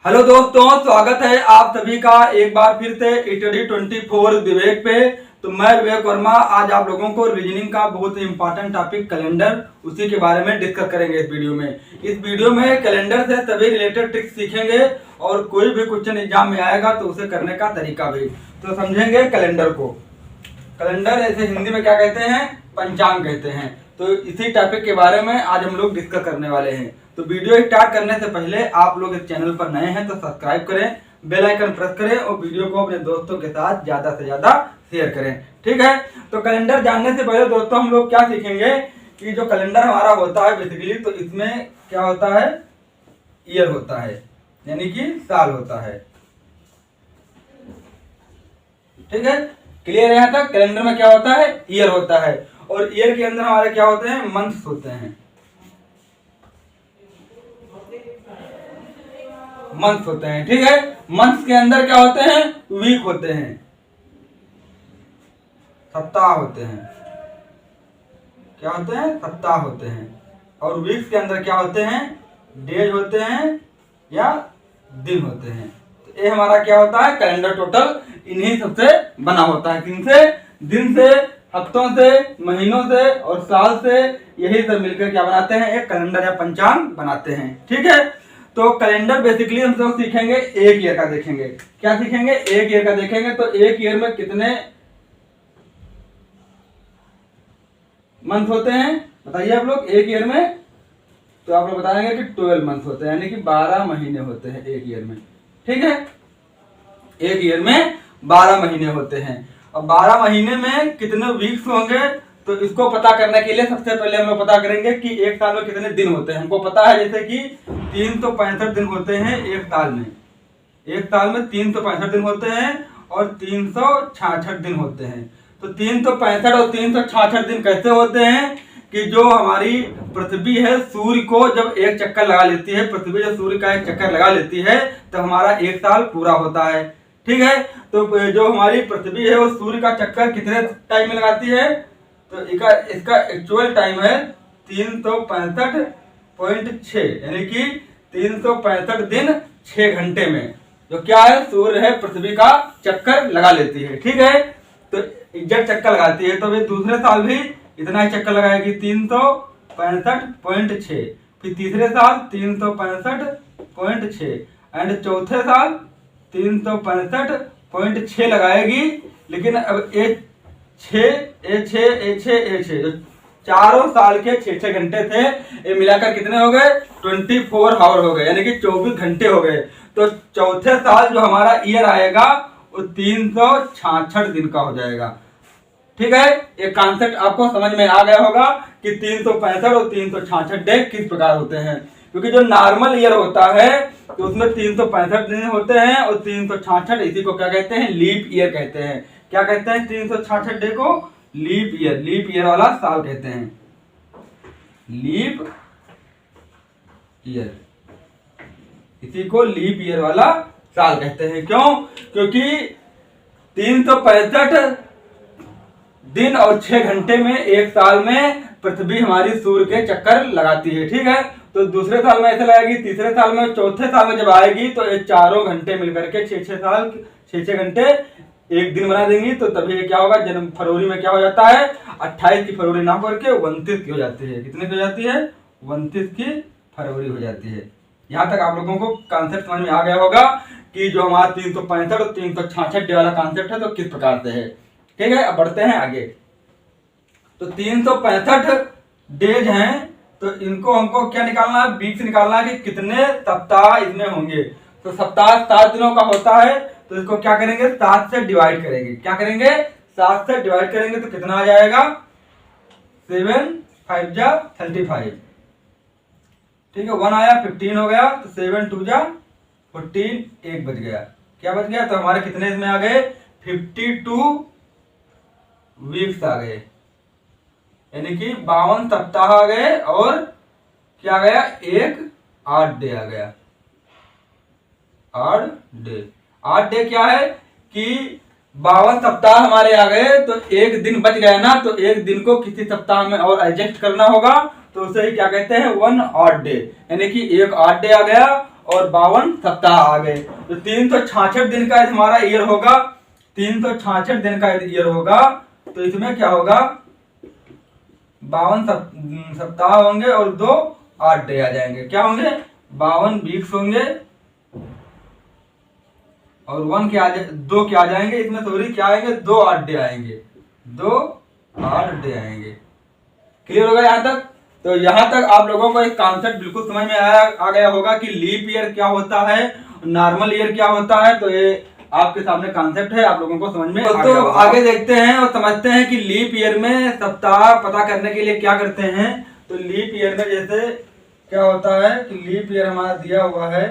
Hello दोस्तों, स्वागत है आप सभी का एक बार फिर से स्टडी 24 विवेक पे। तो मैं विवेक वर्मा आज आप लोगों को रीजनिंग का बहुत ही इंपॉर्टेंट टॉपिक कैलेंडर उसी के बारे में डिस्कस करेंगे इस वीडियो में। इस वीडियो में कैलेंडर से सभी रिलेटेड ट्रिक्स सीखेंगे और कोई भी क्वेश्चन एग्जाम में आएगा तो उसे करने का तरीका भी तो समझेंगे कैलेंडर को। कैलेंडर ऐसे हिंदी में क्या कहते हैं, पंचांग कहते हैं। तो इसी टॉपिक के बारे में आज हम लोग डिस्कस करने वाले हैं। तो वीडियो स्टार्ट करने से पहले आप लोग इस चैनल पर नए हैं तो सब्सक्राइब करें, बेल आइकन प्रेस करें और वीडियो को अपने दोस्तों के साथ ज्यादा से ज्यादा शेयर करें। ठीक है, तो कैलेंडर जानने से पहले दोस्तों हम लोग क्या सीखेंगे कि जो कैलेंडर हमारा होता है बेसिकली, तो इसमें क्या होता है, ईयर होता है यानी कि साल होता है। ठीक है, क्लियर है यहाँ तक। कैलेंडर में क्या होता है, ईयर होता है और ईयर के अंदर हमारे क्या होते हैं, मंथ्स होते हैं। मंथ्स होते हैं। ठीक है, मंथ्स के अंदर क्या होते हैं, वीक होते हैं, सप्ताह होते हैं। क्या होते हैं, सप्ताह होते हैं। और वीक्स के अंदर क्या होते हैं, डेज होते हैं या दिन होते हैं। तो ये हमारा क्या होता है, कैलेंडर टोटल इन्हीं सबसे बना होता है। किनसे, दिन से, हफ्तों से, महीनों से और साल से, यही सब मिलकर क्या बनाते हैं, एक कैलेंडर या पंचांग बनाते हैं। ठीक है, तो कैलेंडर बेसिकली हम सब सीखेंगे एक ईयर का देखेंगे। क्या सीखेंगे, एक ईयर का देखेंगे। तो एक ईयर में कितने मंथ होते हैं बताइए आप लोग एक ईयर में। तो आप लोग बताएंगे कि 12 मंथ होते हैं यानी कि 12 महीने होते हैं एक ईयर में। ठीक है, एक ईयर में 12 महीने होते हैं। और 12 महीने में कितने वीक्स होंगे, तो इसको पता करने के लिए सबसे पहले हम लोग पता करेंगे कि एक साल में कितने दिन होते हैं। हमको पता है जैसे कि 365 दिन होते हैं एक साल में। एक साल में 365 दिन होते हैं और 366 दिन होते हैं। तो 365 और 366 दिन कैसे होते हैं कि जो हमारी पृथ्वी है सूर्य को जब एक चक्कर लगा लेती है, पृथ्वी जब सूर्य का एक चक्कर लगा लेती है तो हमारा एक साल पूरा होता है। ठीक है, तो जो हमारी पृथ्वी है वो सूर्य का चक्कर कितने टाइम में लगाती है, तो इसका एक्चुअल टाइम है 365.6 यानी कि 365 दिन 6 घंटे में जो क्या है, सूर्य है पृथ्वी का चक्कर लगा लेती है। ठीक है, तो एग्जैक्ट चक्कर लगाती है। तो वे दूसरे साल भी इतना ही चक्कर लगाएगी 365.6, फिर तीसरे साल 365.6 एंड चौथे साल 365.6 लगाएगी। लेकिन अब ए जो चारों साल के 6 घंटे थे, ये मिलाकर कितने हो गए, 24 आवर हो गए यानी कि 24 घंटे हो गए। तो चौथे साल जो हमारा ईयर आएगा वो 366 दिन का हो जाएगा। ठीक है, ये कॉन्सेप्ट आपको समझ में आ गया होगा कि 365 और 366 डे किस प्रकार होते हैं। क्योंकि जो नॉर्मल ईयर होता है तो उसमें 365 दिन होते हैं और 366, इसी को क्या कहते हैं, लीप ईयर कहते हैं। क्या कहते हैं, 366 डे को लीप ईयर वाला साल कहते हैं, लीप ईयर, इसी को लीप ईयर वाला साल कहते हैं। क्यों, क्योंकि 365 दिन और 6 घंटे में एक साल में पृथ्वी हमारी सूर्य के चक्कर लगाती है। ठीक है, तो दूसरे साल में ऐसे लगाएगी, तीसरे साल में, चौथे साल में जब आएगी तो ये चारों घंटे मिलकर के 6 घंटे एक दिन बना देंगी। तो तभी क्या होगा, जनवरी फरवरी में क्या हो जाता है, 28 की फरवरी ना करके 29 की हो जाती है। कितने की हो जाती है, 29 की फरवरी हो जाती है। यहाँ तक आप लोगों को कॉन्सेप्ट समझ में आ गया होगा कि जो हमारा 365 और 366 डे वाला कॉन्सेप्ट है तो किस प्रकार से है। ठीक है, अब बढ़ते हैं आगे। तो 365 डेज हैं, तो इनको हमको क्या निकालना है, वीक्स निकालना है कि कितने सप्ताह इसमें होंगे। तो सप्ताह 7 दिनों का होता है, तो इसको क्या करेंगे, 7 से डिवाइड करेंगे। क्या करेंगे, 7 से डिवाइड करेंगे तो कितना आ जाएगा, 7 5 जा 35। ठीक है, 1 आया, 15 हो गया, तो 7 2 जा 14, 1 बच गया। क्या बच गया, तो हमारे कितने इसमें आ गए, 52 वीक्स आ गए यानी कि 52 सप्ताह आ गए। और क्या आ गया, एक 8 डे आ गया, 8 डे। 8 डे क्या है कि 52 सप्ताह हमारे आ गए तो एक दिन बच गया ना, तो एक दिन को किसी सप्ताह में और एडजस्ट करना होगा, तो उसे ही क्या कहते हैं, 1 ऑड डे यानी कि एक 8 डे आ गया और 52 सप्ताह आ गए। तो 366 दिन का हमारा ईयर होगा, 366 दिन का ईयर होगा। तो इसमें क्या होगा, 52 सप्ताह होंगे और 2 8 डे आ जाएंगे। क्या होंगे, 52 वीक्स होंगे और 2 क्या आ जाएंगे इसमें, सॉरी क्या आएंगे, 2 8 डे आएंगे, 2 8 डे आएंगे। क्लियर होगा यहाँ तक? तो यहाँ तक आप लोगों को एक कॉन्सेप्ट बिल्कुल समझ में आ गया होगा कि लीप ईयर क्या होता है, नॉर्मल ईयर क्या होता है। तो ये आपके सामने कॉन्सेप्ट है, आप लोगों को समझ में आ गया। आगे देखते हैं और समझते हैं कि लीप ईयर में सप्ताह पता करने के लिए क्या करते हैं। तो लीप ईयर में जैसे क्या होता है कि लीप ईयर हमारा दिया हुआ है,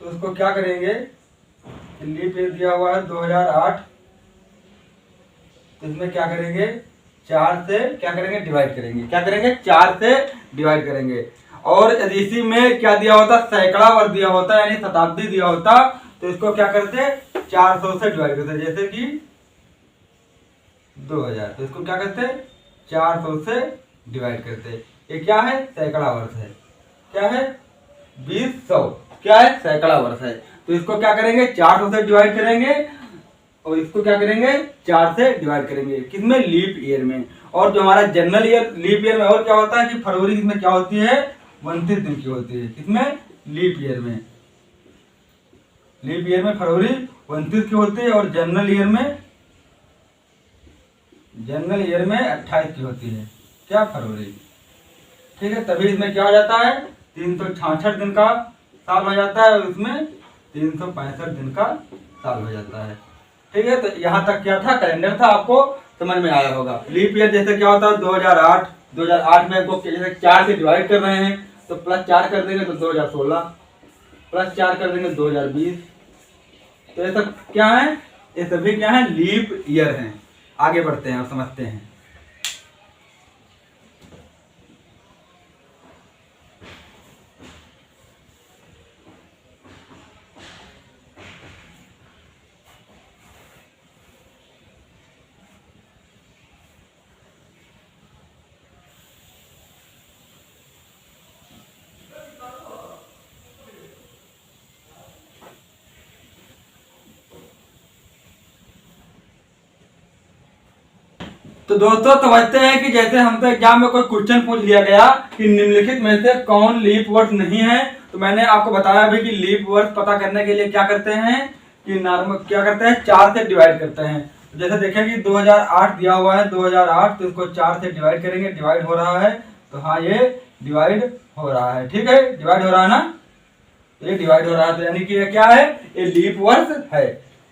तो उसको क्या करेंगे, लीप ईयर दिया हुआ है 2008, तो इसमें क्या करेंगे, 4 से क्या करेंगे, डिवाइड करेंगे। क्या करेंगे, 4 से डिवाइड करेंगे। और इसी में क्या दिया होता, सैकड़ा वर्ष दिया होता, यानी शताब्दी दिया होता, तो इसको क्या करते, 400 से डिवाइड करते। जैसे कि 2000, तो इसको क्या करते, 400 से डिवाइड करते। ये क्या है, सैकड़ा वर्ष है। क्या है, 2000 क्या है, सैकड़ा वर्ष है। तो इसको क्या करेंगे, 400 से डिवाइड करेंगे और इसको क्या करेंगे, 4 से डिवाइड करेंगे। किसमें, लीप ईयर में। और जो हमारा जनरल ईयर, लीप ईयर में और क्या होता है कि फरवरी इसमें क्या होती है, 29 दिन की होती है। किसमें, लीप ईयर में। लीप ईयर में फरवरी 29 की होती है और जनरल ईयर में 28 की होती है। क्या, फरवरी। ठीक है, तभी इसमें क्या हो जाता है, 366 दिन का साल हो जाता है और इसमें 365 दिन का साल हो जाता है। ठीक है, तो यहाँ तक क्या था, कैलेंडर था, आपको समझ में आया होगा। लीप ईयर जैसे क्या होता है, 2008 में आपको जैसे 4 से डिवाइड कर रहे हैं तो +4 कर देंगे तो 2016, +4 कर देंगे 2020। तो ये सब क्या है, ये सभी क्या है, लीप ईयर हैं। आगे बढ़ते हैं और समझते हैं। तो दोस्तों समझते हैं कि जैसे हमसे एग्जाम में कोई क्वेश्चन पूछ लिया गया कि निम्नलिखित में से कौन लीप वर्ष नहीं है, तो मैंने आपको बताया भी कि लीप वर्ष पता करने के लिए क्या करते हैं कि नॉर्मल क्या करते हैं, 4 से डिवाइड करते हैं। तो जैसे देखें कि 2008 दिया हुआ है, 2008, तो इसको 4 से डिवाइड करेंगे, डिवाइड हो रहा है, तो हाँ ये डिवाइड हो रहा है। ठीक है, डिवाइड हो रहा है ना, ये डिवाइड हो रहा है, तो यानी कि ये क्या है, ये लीप वर्ष है।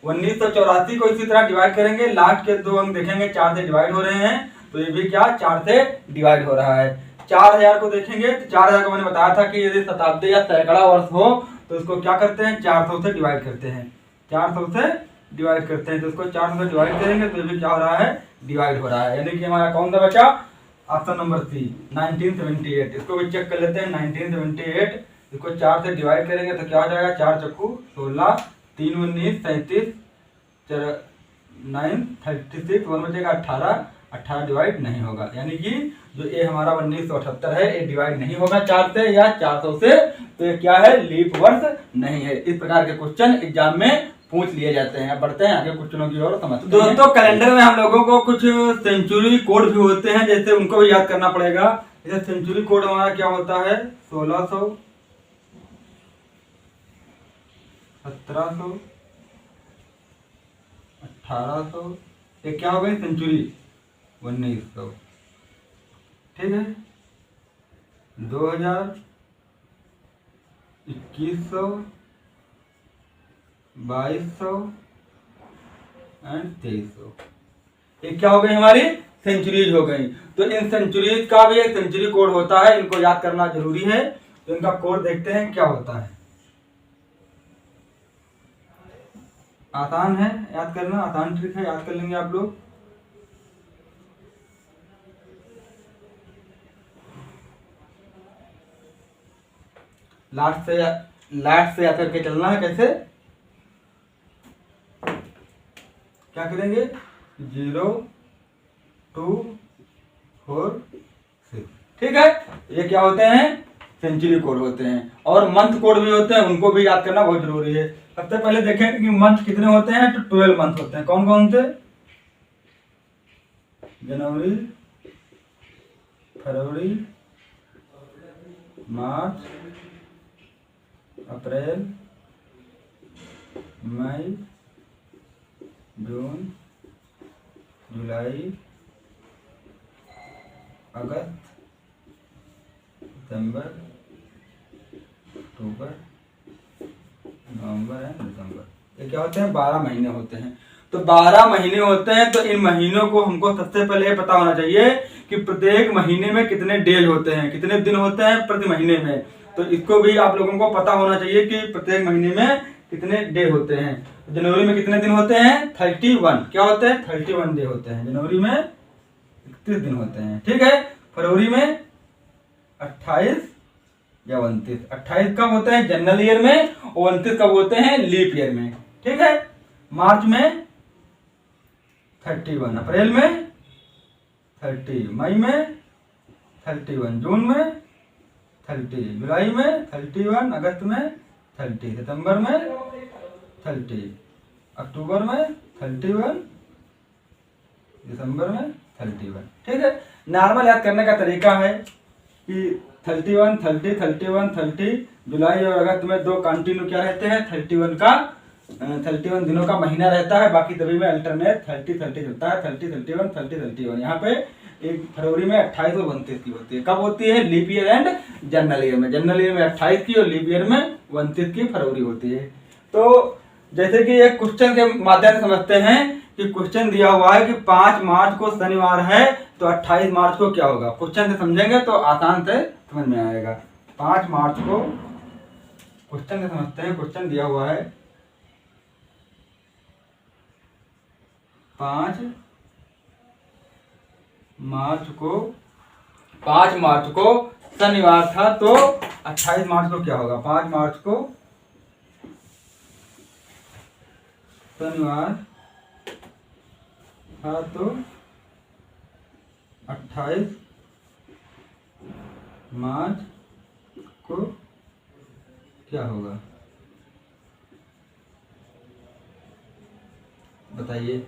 1984 को इसी तरह डिवाइड करेंगे, लास्ट के 2 अंक देखेंगे 4 से डिवाइड हो रहे हैं, तो ये भी क्या, 4 से डिवाइड हो रहा है। 4000 को देखेंगे तो 4000 को मैंने बताया था कि यदि शताब्दी या सैकड़ा वर्ष हो तो इसको क्या करते हैं, 400 से डिवाइड करते हैं, 400 से डिवाइड करते हैं। तो इसको 400 से डिवाइड करेंगे तो ये भी क्या हो रहा है, डिवाइड हो रहा है। यानी कि हमारा कौन सा बचा, ऑप्शन नंबर सी, 1978। इसको भी चेक कर लेते हैं, 1978, इसको 4 से डिवाइड करेंगे तो क्या हो जाएगा, 4 चक्कू 16, 3 19 37, 9 36, 1 बचेगा 18 डिवाइड नहीं होगा। यानी कि जो ये हमारा 1978 है ये डिवाइड नहीं होगा 4 से या 400 से, तो ये क्या है, लीप वर्ष नहीं है। इस प्रकार के क्वेश्चन एग्जाम में पूछ लिए जाते हैं। बढ़ते हैं आगे क्वेश्चनों की ओर समझते हैं। दोस्तों कैलेंडर में हम लोगों को कुछ सेंचुरी कोड भी होते हैं, जैसे उनको भी याद करना पड़ेगा। जैसे सेंचुरी कोड हमारा क्या होता है, 1600, 1700, 1800, ये क्या हो गई सेंचुरी, 1900। ठीक है, 2000, 2100, 2200 एंड 2300, ये क्या हो गई, हमारी सेंचुरीज हो गई। तो इन सेंचुरीज का भी एक सेंचुरी कोड होता है, इनको याद करना जरूरी है। तो इनका कोड देखते हैं क्या होता है। आसान है याद करना, आसान ट्रिक है, याद कर लेंगे आप लोग। लास्ट से याद करके चलना है। कैसे, क्या करेंगे, 0 2 4 6। ठीक है, ये क्या होते हैं, सेंचुरी कोड होते हैं, और मंथ कोड भी होते हैं, उनको भी याद करना बहुत जरूरी है। सबसे पहले देखें कि मंथ कितने होते हैं, तो 12 मंथ होते हैं। कौन कौन से? जनवरी, फरवरी, मार्च, अप्रैल, मई, जून, जुलाई, अगस्त, सितंबर, अक्टूबर, नवंबर एंड दिसंबर। ये क्या होते हैं? 12 महीने होते हैं। तो 12 महीने होते हैं, तो इन महीनों को हमको सबसे पहले ये पता होना चाहिए कि प्रत्येक महीने में कितने डेज होते हैं, कितने दिन होते हैं प्रति महीने में। तो इसको भी आप लोगों को पता होना चाहिए कि प्रत्येक महीने में कितने डे होते हैं। जनवरी में कितने दिन होते हैं? 31। क्या होते हैं? 31 डे होते हैं। जनवरी में 31 दिन होते हैं, ठीक है। फरवरी में 28 या 29। 28 कब होते हैं? जनरल ईयर में, और 29 कब होते हैं? लीप ईयर में, ठीक है। मार्च में 31, अप्रैल में 30, मई में 31, जून में 30, जुलाई में 31, अगस्त में 30, सितंबर में 30, अक्टूबर में 31, दिसंबर में 31, ठीक है। नॉर्मल याद करने का तरीका है कि 31, 30, 31, 30, जुलाई और अगस्त में 2 कंटिन्यू क्या रहते हैं? 31 दिनों का महीना रहता है। बाकी सभी में अल्टरनेट 30 30 चलता है। 30 31 30 31। यहाँ पे एक फरवरी में 28 और 29 की होती है। कब होती है? Leap year and general year में। जनरल ईयर में 28 की और लीप ईयर में 29 की फरवरी होती है। तो जैसे कि एक क्वेश्चन के माध्यम से समझते हैं कि क्वेश्चन दिया हुआ है कि 5 मार्च को शनिवार है, तो 28 मार्च को क्या होगा। क्वेश्चन से समझेंगे तो आसान से समझ में आएगा। 5 मार्च को क्वेश्चन से समझते हैं। क्वेश्चन दिया हुआ है 5 मार्च को शनिवार था, तो 28 मार्च को क्या होगा? 5 मार्च को शनिवार था, तो 28 मार्च को क्या होगा? बताइए।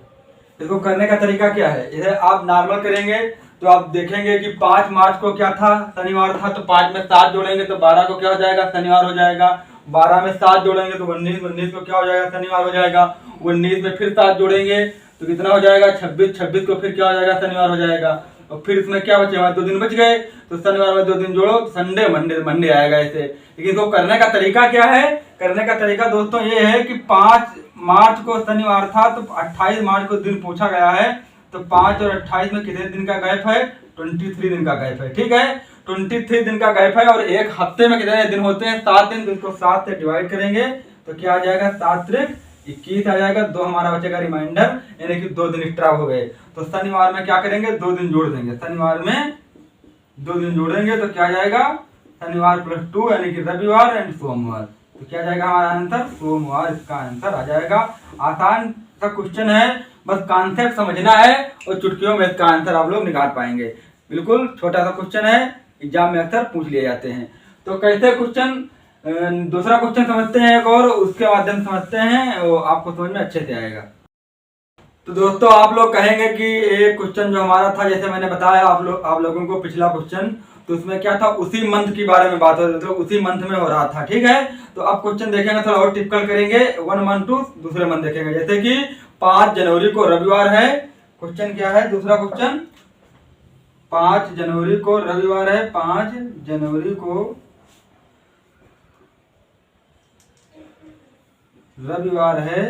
इसको करने का तरीका क्या है? इसे आप नॉर्मल करेंगे तो आप देखेंगे कि 5 मार्च को क्या था? शनिवार था। तो 5 में 7 जोड़ेंगे तो 12 को क्या हो जाएगा? शनिवार हो जाएगा। 12 में 7 जोड़ेंगे तो 19, 19 को क्या हो जाएगा? शनिवार हो जाएगा। 19 में फिर 7 जोड़ेंगे तो कितना हो जाएगा? 26, 26 को फिर क्या हो जाएगा? शनिवार हो जाएगा। और फिर इसमें क्या बचे? हमारे 2 दिन बच गए, तो शनिवार में 2 दिन जोड़ो, संडे मंडे आएगा ऐसे। लेकिन इसको करने का तरीका क्या है? करने का तरीका दोस्तों ये है कि 5 मार्च को शनिवार था, तो 28 मार्च को दिन पूछा गया है, तो 5 और 28 में कितने दिन का गैप है? 23 दिन का गैप है, ठीक है। 23 दिन का गैप है। और एक हफ्ते में कितने दिन होते हैं? 7 दिन। तो इसको 7 से डिवाइड करेंगे तो क्या आ जाएगा? 7 त्रिक 21 आ जाएगा। 2 हमारा बचेगा रिमाइंडर, यानी कि 2 दिन एक्स्ट्रा हो गए। तो शनिवार में क्या करेंगे? 2 दिन जोड़ देंगे। शनिवार में 2 दिन जोड़ेंगे तो क्या जाएगा? शनिवार प्लस 2 यानी कि रविवार एंड सोमवार। तो क्या जाएगा हमारा आंसर? सोमवार इसका आंसर आ जाएगा। आसान सा क्वेश्चन है, बस कॉन्सेप्ट समझना है और चुटकियों में इसका आंसर आप लोग निकाल पाएंगे। बिल्कुल छोटा सा क्वेश्चन है, एग्जाम में अक्सर पूछ लिए जाते हैं। तो कैसे क्वेश्चन, दूसरा क्वेश्चन समझते हैं एक और, उसके माध्यम से समझते हैं, वो आपको समझ में अच्छे से आएगा। तो दोस्तों आप लोग कहेंगे कि एक क्वेश्चन जो हमारा था, जैसे मैंने बताया आप लोगों को पिछला क्वेश्चन, तो उसमें क्या था? उसी मंथ के बारे में बात हो रही थी, तो उसी मंथ में हो रहा था, ठीक है। तो आप क्वेश्चन देखेंगे थोड़ा और टिपिकल करेंगे, 1 मंथ टू दूसरे मंथ देखेंगे। जैसे कि 5 जनवरी को रविवार है। क्वेश्चन क्या है? दूसरा क्वेश्चन 5 जनवरी को रविवार है। 5 जनवरी को रविवार है,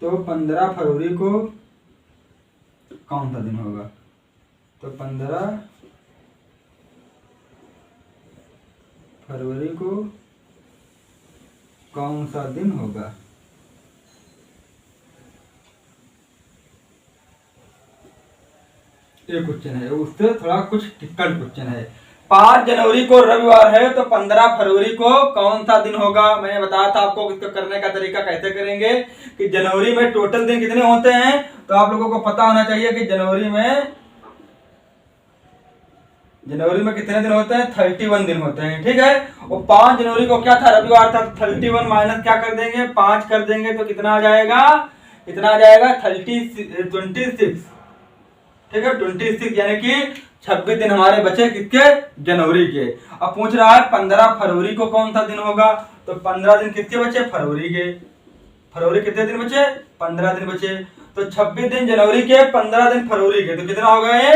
तो 15 फरवरी को कौन सा दिन होगा? तो 15 फरवरी को कौन सा दिन होगा? ये क्वेश्चन है, उससे थोड़ा कुछ टिपिकल क्वेश्चन है। 5 जनवरी को रविवार है, तो 15 फरवरी को कौन सा दिन होगा? मैंने बताया था आपको इसको करने का तरीका कैसे करेंगे, कि जनवरी में टोटल दिन कितने होते हैं, तो आप लोगों को पता होना चाहिए कि जनवरी में जनवरी में कितने दिन होते हैं? 31 दिन होते हैं, ठीक है। और 5 जनवरी को क्या था? रविवार था। 31 माइनस क्या कर देंगे? 5 कर देंगे तो कितना आ जाएगा? कितना आ जाएगा? 26, ठीक है, 26, यानी कि 26 दिन हमारे बचे किसके? जनवरी के। अब पूछ रहा है 15 फरवरी को कौन सा दिन होगा, तो 15 दिन किसके बचे? फरवरी के। फरवरी कितने दिन बचे? 15 दिन बचे। तो 26 दिन जनवरी के, 15 दिन फरवरी के, तो कितना हो गया ये?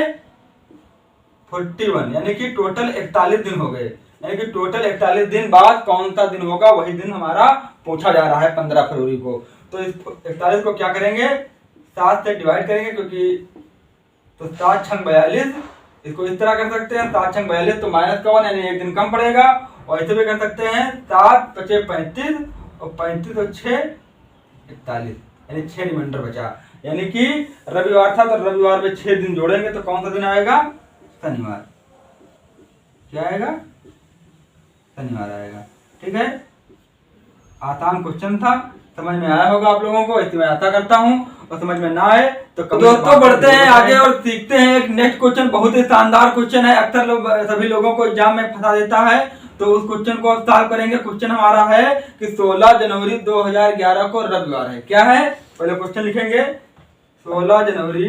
41, यानी कि टोटल 41 दिन हो गए। यानी कि टोटल 41 दिन बाद कौन सा दिन होगा, वही दिन हमारा पूछा जा रहा है 15 फरवरी को। तो इस 41 को क्या करेंगे? 7 से डिवाइड करेंगे, क्योंकि तो 7 छंग 42, इसको इस तरह कर सकते हैं 7 छंग 42, तो माइनस का 1 यानी एक दिन कम पड़ेगा। और ऐसे भी कर सकते हैं 7 बचे 35 और 35 और 6 41, यानी 6 रिमाइंडर बचा। यानी कि रविवार था तो रविवार में 6 दिन जोड़ेंगे तो कौन सा दिन आएगा? शनिवार। क्या आएगा? शनिवार आएगा, ठीक है। आसान क्वेश्चन था, समझ में आया होगा आप लोगों को, इसमें आशा करता हूँ। और समझ में ना आए तो दोस्तों बढ़ते हैं आगे और सीखते हैं एक नेक्स्ट क्वेश्चन। बहुत ही शानदार क्वेश्चन है, अक्सर लोग सभी लोगों को एग्जाम में फंसा देता है। तो उस क्वेश्चन को अब सॉल्व करेंगे। क्वेश्चन हमारा है कि 16 जनवरी 2011 को रविवार है। क्या है? पहले क्वेश्चन लिखेंगे 16 जनवरी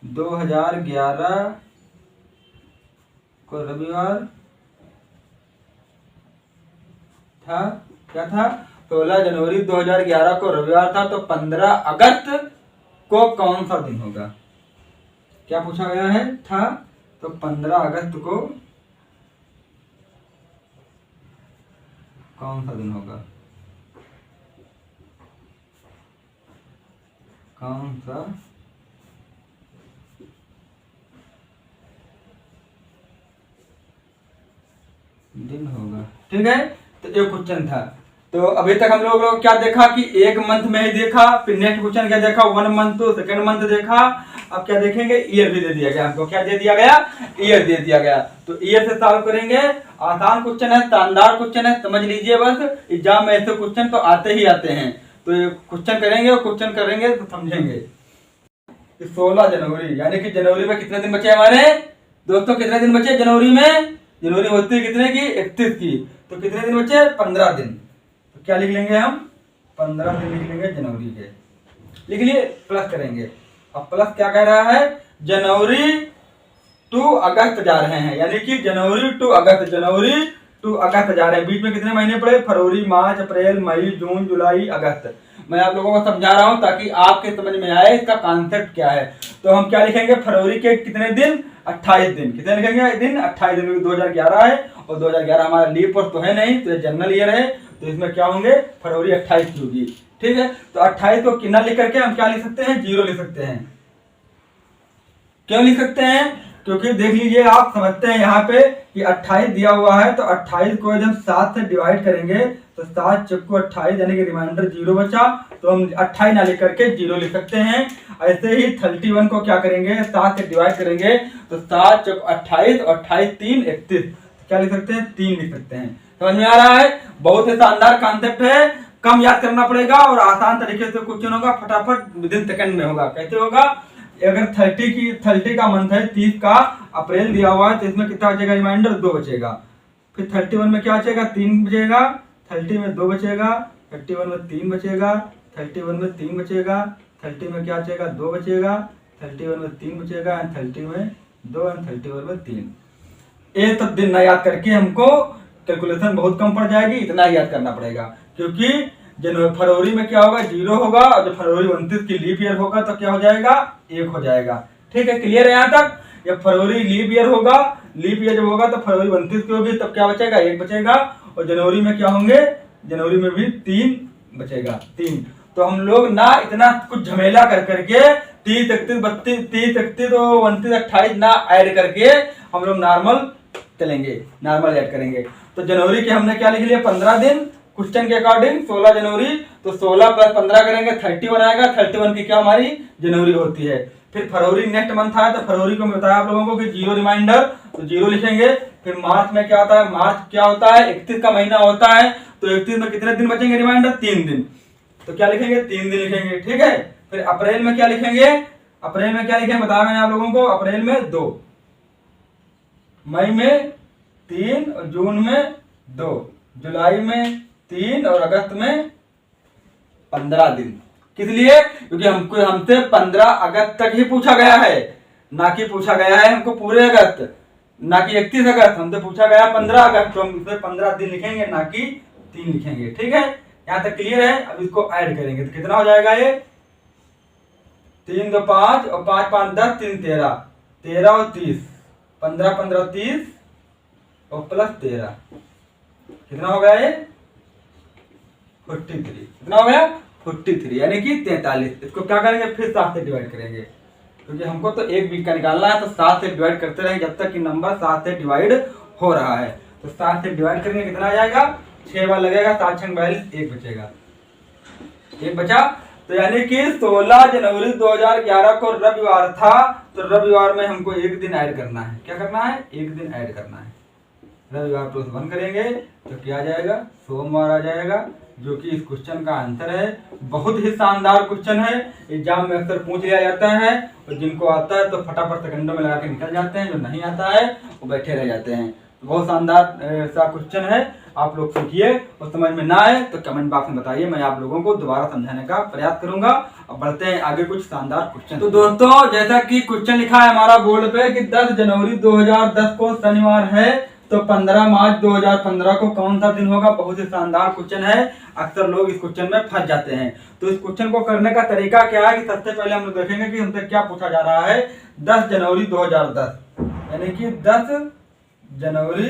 2011 को रविवार था। क्या था? 16 जनवरी 2011 को रविवार था। तो 15 अगस्त को कौन सा दिन होगा? क्या पूछा गया है? था। तो 15 अगस्त को कौन सा दिन होगा? कौन सा दिन होगा? ठीक है, तो ये क्वेश्चन था। तो अभी तक हम लोग क्या देखा कि एक मंथ में ही देखा, फिर नेक्स्ट क्वेश्चन क्या देखा? 1 मंथ तो सेकंड मंथ देखा। अब क्या देखेंगे? ईयर भी दे दिया गया हमको। क्या दे दिया गया? ईयर दे दिया गया। तो ईयर से सॉल्व करेंगे। आसान क्वेश्चन है, शानदार क्वेश्चन है, समझ लीजिए। बस एग्जाम में ऐसे क्वेश्चन तो आते ही आते हैं। तो ये क्वेश्चन करेंगे और क्वेश्चन करेंगे तो समझेंगे। 16 जनवरी यानी कि जनवरी में कितने दिन बचे हमारे दोस्तों? कितने दिन बचे जनवरी में? जनवरी होती है कितने की? 31 की। तो कितने दिन बचे? 15 दिन। तो क्या लिख लेंगे हम? 15 दिन लिख लेंगे जनवरी के। लिख लिए, प्लस करेंगे। अब प्लस क्या कह रहा है? जनवरी टू अगस्त जा रहे हैं, यानी कि जनवरी टू अगस्त, जनवरी टू अगस्त जा रहे हैं। बीच में कितने महीने पड़े? फरवरी, मार्च, अप्रैल, मई, जून, जुलाई, अगस्त। मैं आप लोगों को समझा रहा हूं ताकि आपके समझ में आए इसका कॉन्सेप्ट क्या है। तो हम क्या लिखेंगे? फरवरी के कितने दिन? 28 दिन। कितने लिखेंगे? दिन 28 दिन। 2011 है और 2011 हमारा लीप वर्ष तो है नहीं, तो जनरल ईयर है। तो इसमें क्या होंगे? फरवरी 28 की होगी, ठीक है। तो 28 को कितना लिख करके हम क्या लिख सकते हैं? 0 लिख सकते हैं। क्यों लिख सकते हैं? क्योंकि देख लीजिए, आप समझते हैं यहाँ पे कि 28 दिया हुआ है, तो 28 को जब 7 से डिवाइड करेंगे तो 7 चौको 28, यानी कि रिमाइंडर 0 बचा। तो हम 28 ना लिख करके 0 लिख सकते हैं। ऐसे ही 31 को क्या करेंगे? 7 से डिवाइड करेंगे तो 7 चौको 28 और 28 3 31, क्या लिख सकते हैं? 3 लिख सकते हैं। समझ में आ रहा है? बहुत ही शानदार कॉन्सेप्ट है, कम याद करना पड़ेगा और आसान तरीके से क्वेश्चन होगा, फटाफट विदिन सेकंड में होगा। कैसे होगा? अगर 30 का मंथ है, 30 का अप्रैल दिया हुआ है, तो इसमें कितना बचेगा? रिमाइंडर 2 बचेगा। फिर 31 में क्या बचेगा? 3 बचेगा। 30 में 2 बचेगा। 31 में 3 बचेगा। 31 में 3 बचेगा। 30 में क्या बचेगा? 2 बचेगा। 31 में 3 बचेगा। 30 में 2 और 31 में 3। ये तब दिन ना याद करके हमको कैलकुलेशन बहुत कम पड़ जाएगी, इतना याद करना पड़ेगा। क्योंकि जनवरी फरवरी में क्या होगा? 0 होगा। और जब फरवरी 29 की लीप ईयर होगा तो क्या हो जाएगा? 1 हो जाएगा। ठीक है, क्लियर है यहाँ तक? जब फरवरी लीप ईयर होगा, लीप ईयर जब होगा तो फरवरी 29 की होगी, तब क्या बचेगा? 1 बचेगा। और जनवरी में क्या होंगे? जनवरी में भी 3 बचेगा, 3। तो हम लोग ना इतना कुछ झमेला कर करके 30, 31, 32, 30, 31 और 29, 28 ना ऐड करके हम लोग नॉर्मल चलेंगे, नॉर्मल ऐड करेंगे। तो जनवरी के हमने क्या लिख लिया? 15 दिन। क्वेश्चन के अकॉर्डिंग 16 जनवरी, तो 16 प्लस 15 करेंगे 31 आएगा। 31 की क्या हमारी जनवरी होती है। फिर फरवरी नेक्स्ट मंथ आया, तो फरवरी को मैं बताया आप लोगों को कि 0 रिमाइंडर, तो 0 लिखेंगे। फिर मार्च में क्या होता है? मार्च क्या होता है? 31 का महीना होता है। तो 31 में कितने दिन बचेंगे? रिमाइंडर 3 दिन। तो क्या लिखेंगे? 3 दिन लिखेंगे, ठीक है। फिर अप्रैल में क्या लिखेंगे, अप्रैल में क्या लिखेंगे बताया मैंने आप लोगों को, अप्रैल में 2, मई में 3 और जून में 2, जुलाई में 3 और अगस्त में 15 दिन। किस लिए? क्योंकि हमको हमसे 15 अगस्त तक ही पूछा गया है, ना कि पूछा गया है हमको पूरे अगस्त, ना कि 31 अगस्त, हमसे पूछा गया 15 अगस्त, तो हम इसमें 15 दिन लिखेंगे ना कि 3 लिखेंगे। ठीक है, यहाँ तक क्लियर है। अब इसको ऐड करेंगे तो कितना हो जाएगा, ये 3 2 5 और 5 5 10, 3 13, 13 और 30, 15 15 30 और प्लस 13, कितना हो गया ये 43। कितना हो गया 43 यानी कि 43। इसको क्या करेंगे, फिर 7 से डिवाइड करेंगे, क्योंकि हमको तो एक वीक का निकालना है, तो 7 से डिवाइड करते रहेंगे जब तक कि नंबर 7 से डिवाइड हो रहा है। तो 7 से डिवाइड करेंगे कितना आ जाएगा, 6 बार लगेगा, 7 6 42, 1 बचेगा, 1 बचा। तो यानी कि 16 जनवरी 2011 को रविवार था, तो रविवार में हमको एक दिन ऐड करना है। क्या करना है, एक दिन ऐड करना है। रविवार प्लस 1 करेंगे तो क्या आ जाएगा, सोमवार आ जाएगा, जो कि इस क्वेश्चन का आंसर है। बहुत ही शानदार क्वेश्चन है, एग्जाम में अक्सर पूछ लिया जाता है, और जिनको आता है तो फटाफट सेकंडों में लगा के निकल जाते हैं, जो नहीं आता है वो बैठे रह जाते हैं। बहुत शानदार सा क्वेश्चन है, आप लोग सीखिए, और समझ में ना आए तो कमेंट बॉक्स में बताइए, मैं आप लोगों को दोबारा समझाने का प्रयास करूंगा। अब बढ़ते हैं आगे कुछ शानदार क्वेश्चन। तो दोस्तों, जैसा कि क्वेश्चन लिखा है हमारा बोर्ड पे कि 10 जनवरी 2010 को शनिवार है, तो 15 मार्च 2015 को कौन सा दिन होगा। बहुत ही शानदार क्वेश्चन है, अक्सर लोग इस क्वेश्चन में फंस जाते हैं। तो इस क्वेश्चन को करने का तरीका क्या है कि सबसे पहले हम लोग देखेंगे कि हमसे क्या पूछा जा रहा है। 10 जनवरी 2010 यानी कि 10 जनवरी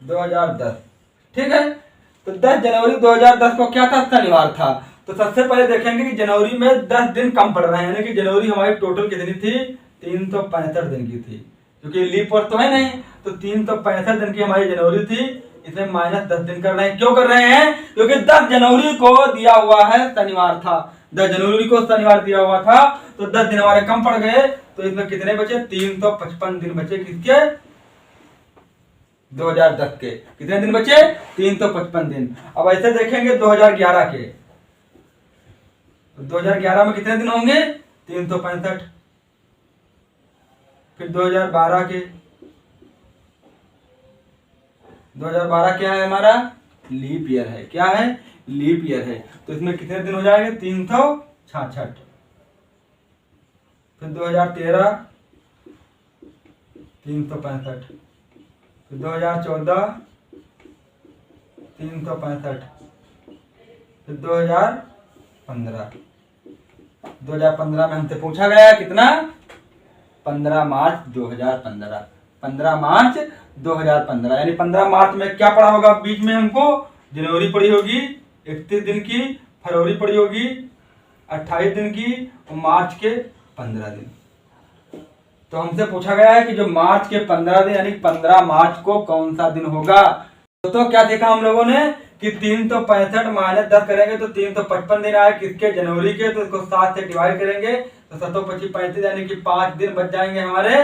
2010, ठीक है। तो 10 जनवरी 2010 को क्या था, शनिवार था। तो सबसे पहले देखेंगे कि जनवरी में 10 दिन कम पड़ रहे हैं, यानी कि जनवरी हमारी टोटल कितनी थी, 365 दिन की थी, क्योंकि लीप वर्ष तो है नहीं, तो 365 दिन की हमारी जनवरी थी। इसमें माइनस 10 दिन कर रहे हैं। क्यों कर रहे हैं, क्योंकि 10 जनवरी को दिया हुआ है शनिवार था, 10 जनवरी को शनिवार दिया हुआ था, तो 10 दिन हमारे कम पड़ गए। तो इसमें कितने बचे, 355 दिन बचे, किसके, 2010 के। कितने दिन बचे, 355 दिन। अब ऐसे देखेंगे 2011 के, 2011 में कितने दिन होंगे, 365। फिर 2012 के, 2012 क्या है हमारा, लीप ईयर है। क्या है, लीप ईयर है। तो इसमें कितने दिन हो जाएंगे, 366। फिर 2013 365, फिर 2014 365, फिर 2015 में हमसे पूछा गया कितना, 15 मार्च 2015, 15 मार्च 2015। यानी 15 मार्च में क्या पड़ा होगा, बीच में हमको जनवरी पड़ी होगी 31 दिन की, फरवरी पड़ी होगी 28 दिन की, और मार्च के 15 दिन। तो हमसे पूछा गया है कि जो मार्च के 15 दिन यानी 15 मार्च को कौन सा दिन होगा। तो क्या देखा हम लोगों ने कि 365 माइनस 10 करेंगे तो 355 दिन आए, किसके, जनवरी के। तो इसको 7 से डिवाइड करेंगे तो 7 25 35 यानी कि 5 दिन बच जाएंगे हमारे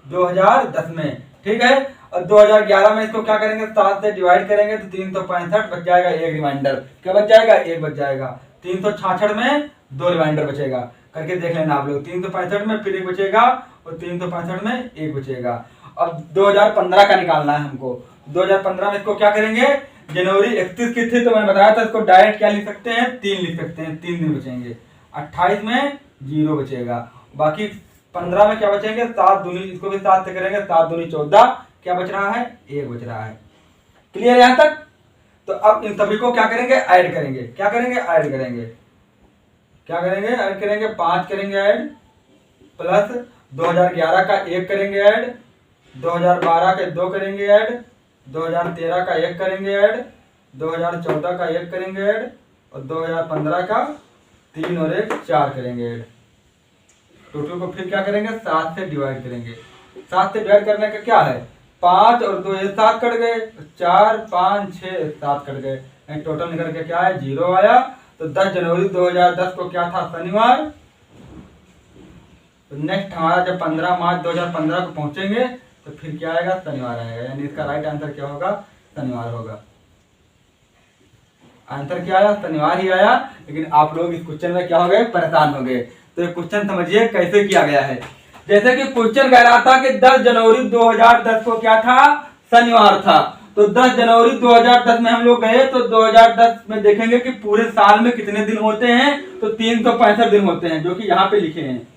2010 में, ठीक है। और 2011 में इसको क्या करेंगे, 7 से डिवाइड करेंगे तो 365 बच जाएगा, एक रिमाइंडर क्या बच जाएगा, एक बच जाएगा। 366 में 2 रिमाइंडर बचेगा, करके देख लेना आप लोग। 365 में फिर एक बचेगा और 365 में एक बचेगा। अब 2015 का निकालना है हमको। 2015 में इसको क्या करेंगे, जनवरी 31 की थी तो मैंने बताया था इसको डायरेक्ट क्या लिख सकते हैं, 3 लिख सकते हैं, 3 दिन बचेंगे। 28 में 0 बचेगा, बाकी 15 में क्या बचेंगे, 7 दूनी, इसको भी 7 से करेंगे, 7 दूनी 14, क्या बच रहा है, 1 बच रहा है। क्लियर यहां तक। तो अब इन सभी को क्या करेंगे, ऐड करेंगे। क्या करेंगे, ऐड करेंगे। क्या करेंगे, ऐड करेंगे, 5 करेंगे ऐड, प्लस 2011 का 1 करेंगे ऐड, 2012 के 2 करेंगे ऐड, 2013 का 1 करेंगे ऐड, 2014 का 1 करेंगे ऐड, और 2015 का 3 और 1 4 करेंगे ऐड। टोटल को फिर क्या करेंगे, 7 से डिवाइड करेंगे। 7 से डिवाइड करने का क्या है, 5 और 2 ये 7 कट गए, 4 5 6 7 कट गए, टोटल निकल के क्या है, 0 आया। तो 10 जनवरी 2010 को क्या था, शनिवार। तो नेक्स्ट हमारा जब 15 मार्च 2015 को पहुंचेंगे तो फिर क्या आएगा, शनिवार आएगा। यानी इसका राइट आंसर क्या होगा, शनिवार होगा। आंसर क्या आया? शनिवार ही आया। लेकिन आप लोग इस क्वेश्चन में क्या हो गए? परेशान हो गए। तो ये क्वेश्चन समझिए कैसे किया गया है। जैसे कि क्वेश्चन कह रहा था कि 10 जनवरी 2010 को क्या था? शनिवार था। तो 10 जनवरी 2010 में हम लोग गए तो 2010 में देखेंगे कि पूरे साल में कितने दिन होते हैं। तो 365 दिन होते हैं, जो कि यहाँ पे लिखे हैं।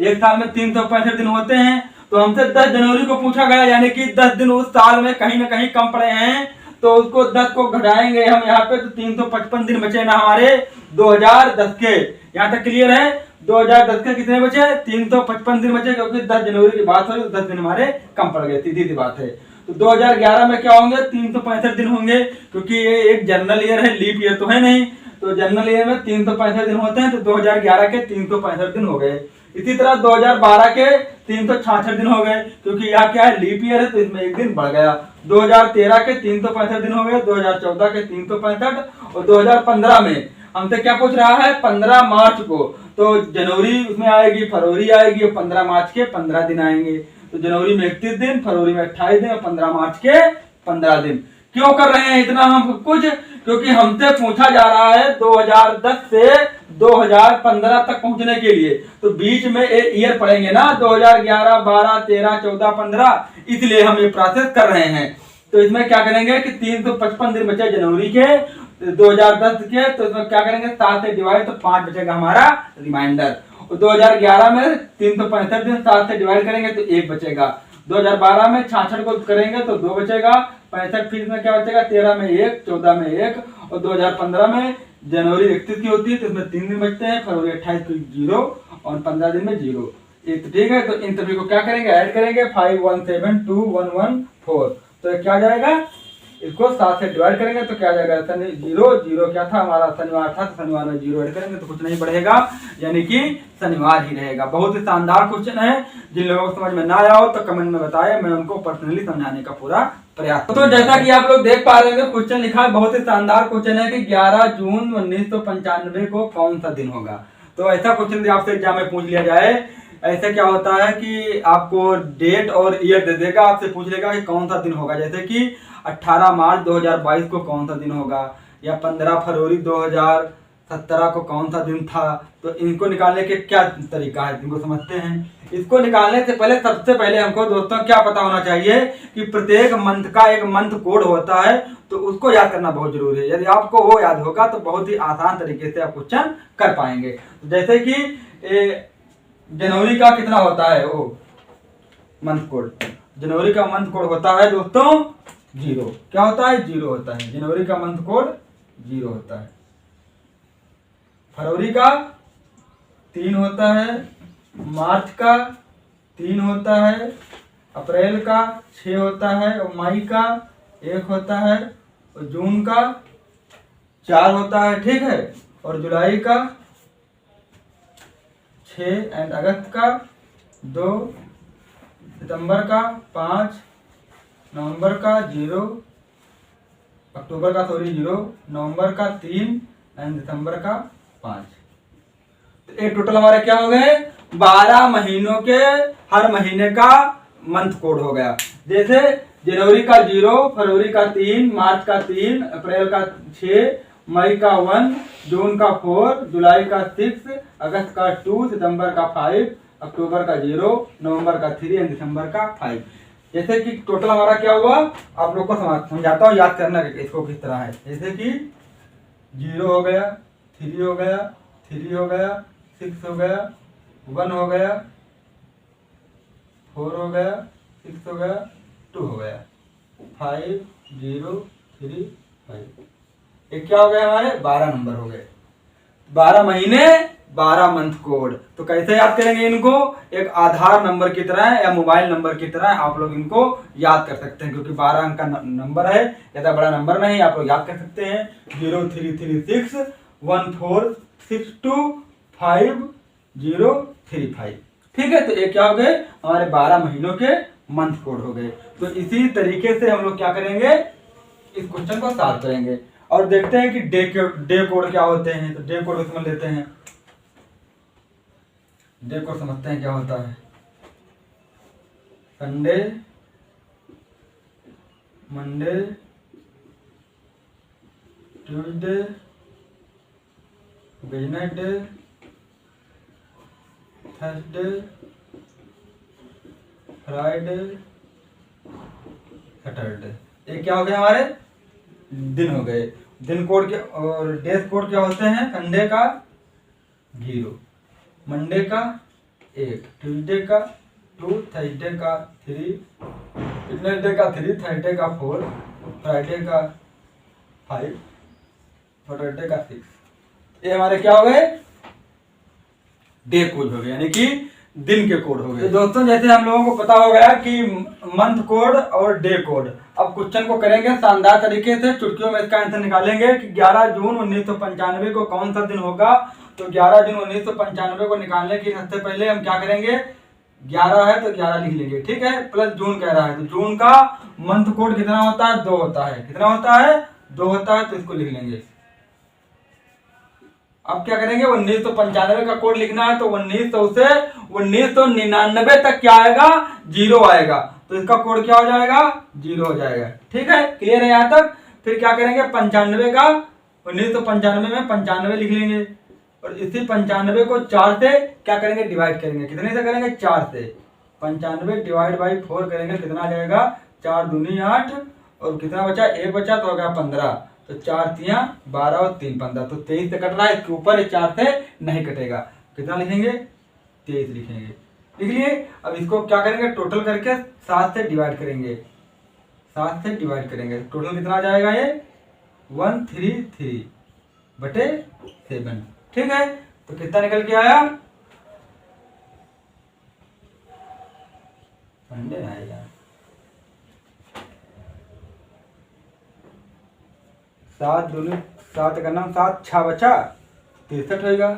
एक साल में 365 दिन होते हैं। तो हमसे 10 जनवरी को पूछा गया, यानी कि 10 दिन उस साल में कहीं ना कहीं कम पड़े हैं। तो उसको 10 को घटाएंगे हम यहाँ पे, तो 355 दिन बचे ना हमारे 2010 के। यहाँ तक क्लियर है? 2010 के कितने बचे? 355 दिन बचे, क्योंकि 10 जनवरी की बात हो तो 10 दिन हमारे कम पड़ गए। सीधी सी बात है। तो 2011 में क्या होंगे? 365 दिन होंगे, क्योंकि ये एक जनरल ईयर है, लीप ईयर तो है नहीं। तो जनरल ईयर में 365 दिन होते हैं, तो 2011 के 365 दिन हो गए। इसी तरह 2012 के 366 दिन हो गए, क्योंकि यहाँ क्या है? लीप ईयर है, तो इसमें एक दिन बढ़ गया। 2013 के 365 दिन हो गए, 2014 के 365, और 2015 में हमसे क्या पूछ रहा है? 15 मार्च को। तो जनवरी उसमें आएगी, फरवरी आएगी, और 15 मार्च के 15 दिन आएंगे। तो जनवरी में 31 दिन, फरवरी में 28 दिन, और 15 मार्च के 15 दिन। क्यों कर रहे हैं इतना हम कुछ? क्योंकि हमसे पूछा जा रहा है 2010 से 2015 तक पहुंचने के लिए। तो बीच में एक ईयर पड़ेंगे ना, 2011, 12, 13, 14, 15, इसलिए हम ये प्रोसेस कर रहे हैं। तो इसमें क्या करेंगे कि 355 दिन बचे जनवरी के 2010 के, तो इसमें क्या करेंगे? 7 से डिवाइड, तो 5 बचेगा हमारा रिमाइंडर। 2011 में 365 दिन 7 से डिवाइड करेंगे तो 1 बचेगा। 2012 में 66 को करेंगे तो 2 बचेगा। 65 फीस में क्या बचेगा? 13 में 1, 14 में 1, और 2015 में जनवरी 31 की होती है, तो इसमें 3 दिन बचते हैं। फरवरी 28 को 0, और 15 दिन में 0। तो ठीक है, तो इन सभी को क्या करेंगे? ऐड करेंगे। 5, 1, 7, 2, 1, 1, 4। तो क्या जाएगा? इसको 7 से डिवाइड करेंगे तो क्या जाएगा? 0 क्या था हमारा? शनिवार था, तो शनिवार में 0 ऐड करेंगे तो कुछ नहीं बढ़ेगा, यानी कि शनिवार ही रहेगा। बहुत ही शानदार क्वेश्चन है। जिन लोगों को समझ में ना आया हो तो कमेंट में बताएं, मैं उनको पर्सनली समझाने का पूरा प्रयास। तो जैसा कि आप लोग देख पा रहे हैं, क्वेश्चन लिखा है, बहुत ही शानदार क्वेश्चन है कि 11 जून 1995 को कौन सा दिन होगा। तो ऐसा क्वेश्चन आपसे एग्जाम में पूछ लिया जाए, ऐसे क्या होता है कि आपको डेट और ईयर दे देगा, आपसे पूछ लेगा कि कौन सा दिन होगा। जैसे कि 18 मार्च 2022 को कौन सा दिन होगा, या 15 फरवरी 2017 को कौन सा दिन था। तो इनको निकालने के क्या तरीका है, इनको समझते हैं। इसको निकालने से पहले सबसे पहले हमको दोस्तों क्या पता होना चाहिए कि प्रत्येक मंथ का एक मंथ कोड होता है, तो उसको याद करना बहुत जरूरी है। यदि आपको वो याद होगा तो बहुत ही आसान तरीके से आप क्वेश्चन कर पाएंगे। जैसे कि जनवरी का कितना होता है? वो मंथ कोड, जनवरी का मंथ कोड होता है दोस्तों 0। क्या होता है? 0 होता है। जनवरी का मंथ कोड 0 होता है। फरवरी का 3 होता है, मार्च का 3 होता है, अप्रैल का 6 होता है, और मई का 1 होता है, और जून का 4 होता है। ठीक है, और जुलाई का 6, एंड अगस्त का 2, सितंबर का 5, नवंबर का 0, अक्टूबर का 0, नवंबर का 3, एंड दिसंबर का 5। तो एक टोटल हमारे क्या हो गए? 12 महीनों के हर महीने का मंथ कोड हो गया। जैसे जनवरी का 0, फरवरी का 3, मार्च का 3, अप्रैल का 6, मई का 1, जून का 4, जुलाई का 6, अगस्त का 2, सितंबर का 5, अक्टूबर का 0, नवंबर का 3, एंड दिसंबर का 5। जैसे कि टोटल हमारा क्या हुआ, आप लोग को समझाता हूँ, याद करना इसको किस तरह है। जैसे कि 0 हो गया, 3 हो गया, 3 हो गया, 6 हो गया, 1 हो गया, 4 हो गया, 6 हो गया, 2 हो गया, 5, 0, 3, 5। ये क्या हो गया? हमारे 12 नंबर हो गए। 12 महीने 12 मंथ कोड। तो कैसे याद करेंगे इनको? एक आधार नंबर की तरह या मोबाइल नंबर की तरह आप लोग इनको याद कर सकते हैं, क्योंकि 12 अंक का नंबर है, ज्यादा बड़ा नंबर नहीं, आप लोग याद कर सकते हैं। 0336 1462 5035। ठीक है, तो ये क्या हो गए? हमारे 12 महीनों के मंथ कोड हो गए। तो इसी तरीके से हम लोग क्या करेंगे? इस क्वेश्चन को सॉल्व करेंगे और देखते हैं कि डे कोड क्या होते हैं। तो डे कोड समझ लेते हैं। डे कोड समझते हैं क्या होता है। Sunday, Monday, Tuesday, Wednesday, Thursday, Friday, Saturday. ये क्या हो गए हमारे दिन हो गए। दिन कोड के और डेज कोड क्या होते हैं? संडे का 0, मंडे का 1, ट्यूसडे का 2, थर्सडे का 3, वेडनेसडे का 3, थर्सडे का 4, फ्राइडे का 5, सैटरडे का 6। ये हमारे क्या हो गए? डे कोड हो गए, यानी कि दिन के कोड हो गए। तो दोस्तों जैसे हम लोगों को पता हो गया कि मंथ कोड और डे कोड, अब क्वेश्चन को करेंगे शानदार तरीके से, चुटकियों में इसका आंसर निकालेंगे कि 11 जून 1995 को कौन सा दिन होगा। तो 11 जून 1995 को निकालने की सबसे पहले हम क्या करेंगे? 11 है तो 11 लिख लेंगे, ठीक है, प्लस जून कह रहा है तो जून का मंथ कोड कितना होता है? 2 होता है। कितना होता है? 2 होता है, तो इसको लिख लेंगे। अब क्या करेंगे? 1995 का कोड लिखना है तो 1900 से 1999 तक क्या आएगा? 0 आएगा, तो इसका कोड क्या हो जाएगा? 0 हो जाएगा। ठीक है, क्लियर है यहाँ तक? फिर क्या करेंगे? 95 का 1995 में 95 लिख लेंगे और इसी 95 को 4 से क्या करेंगे? डिवाइड करेंगे। कितने से करेंगे? 4 से। 95 डिवाइड बाई 4 करेंगे, कितना आ जाएगा? 4 दूनी 8 और कितना बचा? 1 बचा तो हो गया 15। तो 4 तियां 12 और 3 15, तो 23 से कट रहा है, इसके ऊपर 4 से नहीं कटेगा। कितना लिखेंगे? 23 लिखेंगे। लिख लिए। अब इसको क्या करेंगे? टोटल करके 7 से डिवाइड करेंगे। 7 से डिवाइड करेंगे, टोटल कितना आ जाएगा? ये 133/7। ठीक है, तो कितना निकल के आया? संडे आएगा। 7 दूनी 7 का नाम 7 6 बचा 63 होगा।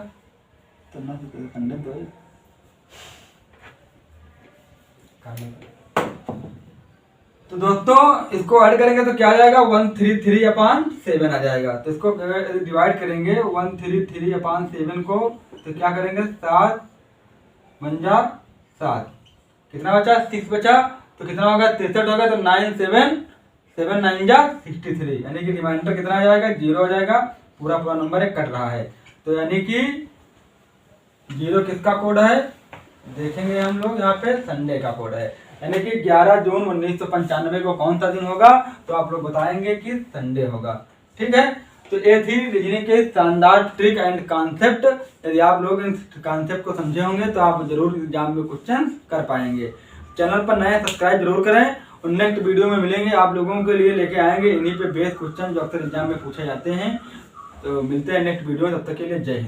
तो ना संडे तो है। तो दोस्तों इसको ऐड करेंगे तो क्या आ जाएगा? 133/7 आ जाएगा। तो इसको डिवाइड करेंगे 133/7 को, तो क्या करेंगे? 7 पंजा 7, कितना बचा? 6 बचा, तो कितना होगा? 63 होगा। तो 9 7 9 जा 63, यानी कि रिमाइंडर कितना आ जाएगा? 0 हो जाएगा। पूरा नंबर एक कट रहा है, तो यानी कि 0 किसका कोड है? देखेंगे हम लोग यहाँ पे संडे का कोड है, यानी कि 11 जून 1995 को कौन सा दिन होगा? तो आप लोग बताएंगे कि संडे होगा। ठीक है, तो ये थी रीजनिंग के शानदार ट्रिक एंड कॉन्सेप्ट। यदि आप लोग इन कॉन्सेप्ट को समझे होंगे तो आप जरूर एग्जाम में क्वेश्चन कर पाएंगे। चैनल पर नए सब्सक्राइब जरूर करें और नेक्स्ट वीडियो में मिलेंगे, आप लोगों के लिए लेके आएंगे इन्हीं पे बेस्ड क्वेश्चन जो अक्सर एग्जाम में पूछे जाते हैं। तो मिलते हैं नेक्स्ट वीडियो में, तब तक के लिए जय हिंद।